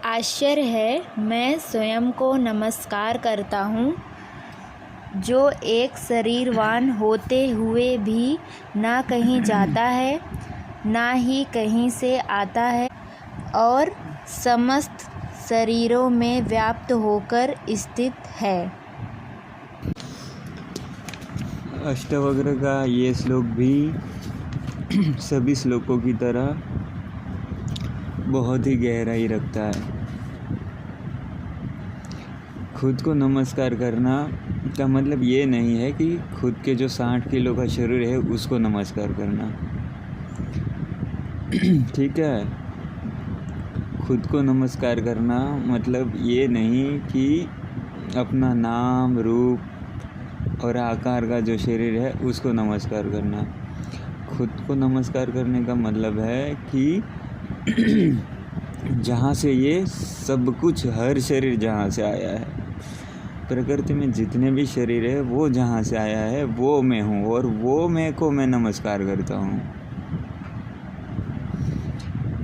आश्चर्य है, मैं स्वयं को नमस्कार करता हूँ, जो एक शरीरवान होते हुए भी ना कहीं जाता है, ना ही कहीं से आता है और समस्त शरीरों में व्याप्त होकर स्थित है। अष्टावक्र का ये श्लोक भी सभी श्लोकों की तरह बहुत ही गहराई रखता है। खुद को नमस्कार करना का मतलब ये नहीं है कि खुद के जो 60 किलो का शरीर है उसको नमस्कार करना, ठीक है। खुद को नमस्कार करना मतलब ये नहीं कि अपना नाम रूप और आकार का जो शरीर है उसको नमस्कार करना। खुद को नमस्कार करने का मतलब है कि जहाँ से ये सब कुछ, हर शरीर जहाँ से आया है, प्रकृति में जितने भी शरीर है वो जहाँ से आया है वो मैं हूँ, और वो मैं को मैं नमस्कार करता हूँ।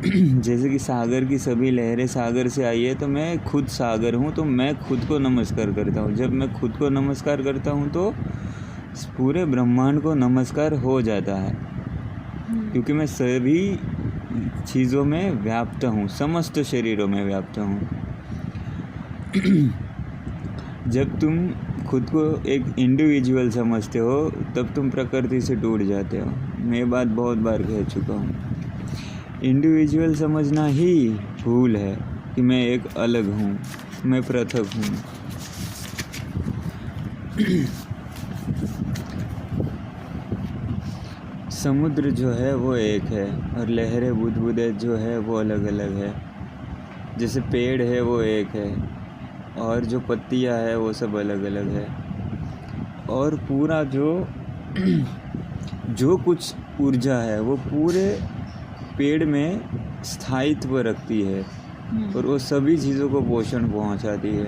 जैसे कि सागर की सभी लहरें सागर से आई है, तो मैं खुद सागर हूँ, तो मैं खुद को नमस्कार करता हूँ। जब मैं खुद को नमस्कार करता हूँ तो पूरे ब्रह्मांड को नमस्कार हो जाता है, क्योंकि मैं सभी चीज़ों में व्याप्त हूँ, समस्त शरीरों में व्याप्त हूँ। जब तुम खुद को एक इंडिविजुअल समझते हो तब तुम प्रकृति से टूट जाते हो। मैं ये बात बहुत बार कह चुका हूँ। इंडिविजुअल समझना ही भूल है कि मैं एक अलग हूँ, मैं पृथक हूँ। समुद्र जो है वो एक है और लहरें बुदबुदे जो है वो अलग अलग है। जैसे पेड़ है वो एक है और जो पत्तियां है वो सब अलग अलग है, और पूरा जो कुछ ऊर्जा है वो पूरे पेड़ में स्थायित्व रखती है और वो सभी चीज़ों को पोषण पहुंचाती है।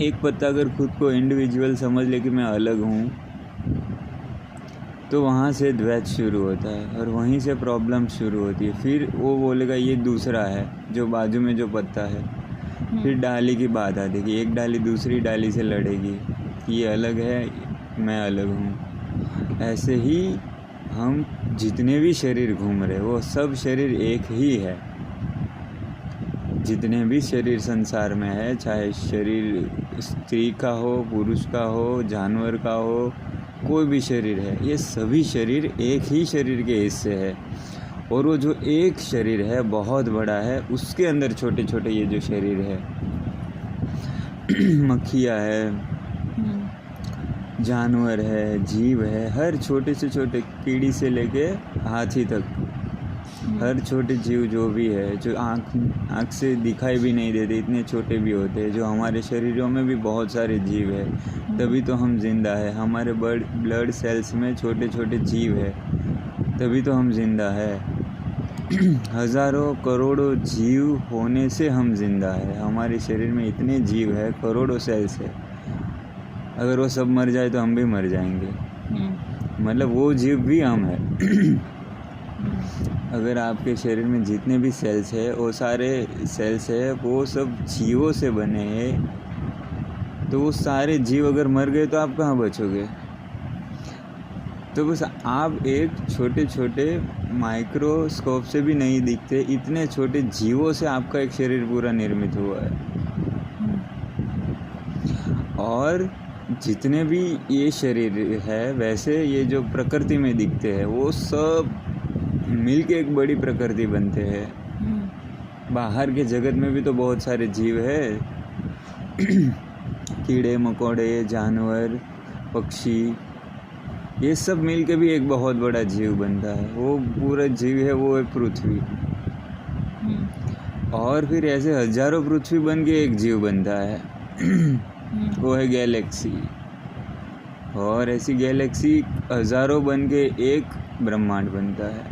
एक पत्ता अगर खुद को इंडिविजुअल समझ ले कि मैं अलग हूँ, तो वहाँ से द्वैत शुरू होता है और वहीं से प्रॉब्लम शुरू होती है। फिर वो बोलेगा ये दूसरा है, जो बाजू में जो पत्ता है। फिर डाली की बात आती है कि एक डाली दूसरी डाली से लड़ेगी कि ये अलग है, मैं अलग हूँ। ऐसे ही हम जितने भी शरीर घूम रहे वो सब शरीर एक ही है। जितने भी शरीर संसार में है, चाहे शरीर स्त्री का हो, पुरुष का हो, जानवर का हो, कोई भी शरीर है, ये सभी शरीर एक ही शरीर के हिस्से है। और वो जो एक शरीर है बहुत बड़ा है, उसके अंदर छोटे छोटे ये जो शरीर है, मक्खियाँ है, जानवर है, जीव है, हर छोटे से छोटे कीड़ी से लेके हाथी तक, हर छोटे जीव जो भी है, जो आँख से दिखाई भी नहीं देते, इतने छोटे भी होते हैं। जो हमारे शरीरों में भी बहुत सारे जीव है, तभी तो हम जिंदा है। हमारे ब्लड सेल्स में छोटे छोटे जीव है, तभी तो हम जिंदा है। हज़ारों करोड़ों जीव होने से हम जिंदा है। हमारे शरीर में इतने जीव है, करोड़ों सेल्स है। अगर वो सब मर जाए तो हम भी मर जाएंगे, मतलब वो जीव भी हम है। अगर आपके शरीर में जितने भी सेल्स है, वो सारे सेल्स है वो सब जीवों से बने हैं, तो वो सारे जीव अगर मर गए तो आप कहाँ बचोगे। तो बस आप एक छोटे छोटे माइक्रोस्कोप से भी नहीं दिखते, इतने छोटे जीवों से आपका एक शरीर पूरा निर्मित हुआ है। और जितने भी ये शरीर है, वैसे ये जो प्रकृति में दिखते हैं वो सब मिल के एक बड़ी प्रकृति बनते हैं। बाहर के जगत में भी तो बहुत सारे जीव है, कीड़े मकोड़े, जानवर, पक्षी, ये सब मिल के भी एक बहुत बड़ा जीव बनता है। वो पूरा जीव है वो है पृथ्वी, और फिर ऐसे हजारों पृथ्वी बन के एक जीव बनता है, वो है गैलेक्सी, और ऐसी गैलेक्सी हजारों बन के एक ब्रह्मांड बनता है,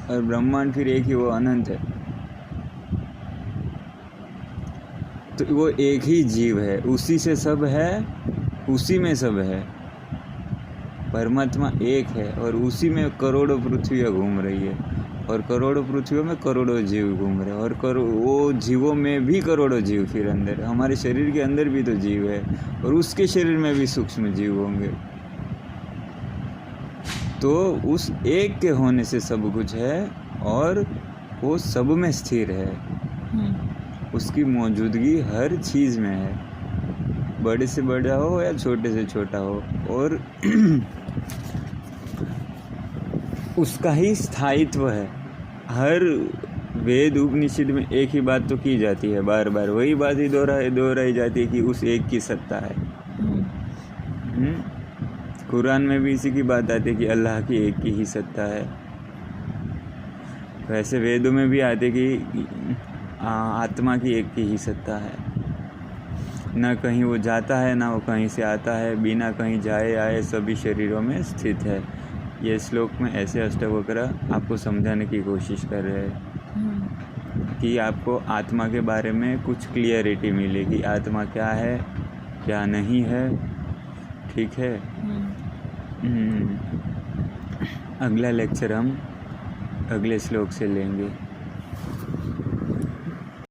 और ब्रह्मांड फिर एक ही, वो अनंत है। तो वो एक ही जीव है, उसी से सब है, उसी में सब है। परमात्मा एक है और उसी में करोड़ों पृथ्वियाँ घूम रही है। और करोड़ों पृथ्वियों में करोड़ों जीव घूम रहे हैं, और वो जीवों में भी करोड़ों जीव, फिर अंदर हमारे शरीर के अंदर भी तो जीव है, और उसके शरीर में भी सूक्ष्म जीव होंगे। तो उस एक के होने से सब कुछ है, और वो सब में स्थिर है। उसकी मौजूदगी हर चीज़ में है, बड़े से बड़ा हो या छोटे से छोटा हो, और उसका ही स्थायित्व है। हर वेद उपनिषद में एक ही बात तो की जाती है, बार बार वही बात ही दोहराई जाती है कि उस एक की सत्ता है। कुरान में भी इसी की बात आती है कि अल्लाह की एक की ही सत्ता है। वैसे वेदों में भी आते कि आत्मा की एक की ही सत्ता है, न कहीं वो जाता है ना वो कहीं से आता है, बिना कहीं जाए आए सभी शरीरों में स्थित है। ये श्लोक में ऐसे अष्टवक्र आपको समझाने की कोशिश कर रहे हैं कि आपको आत्मा के बारे में कुछ क्लियरिटी मिलेगी, आत्मा क्या है क्या नहीं है। ठीक है। अगला लेक्चर हम अगले श्लोक से लेंगे।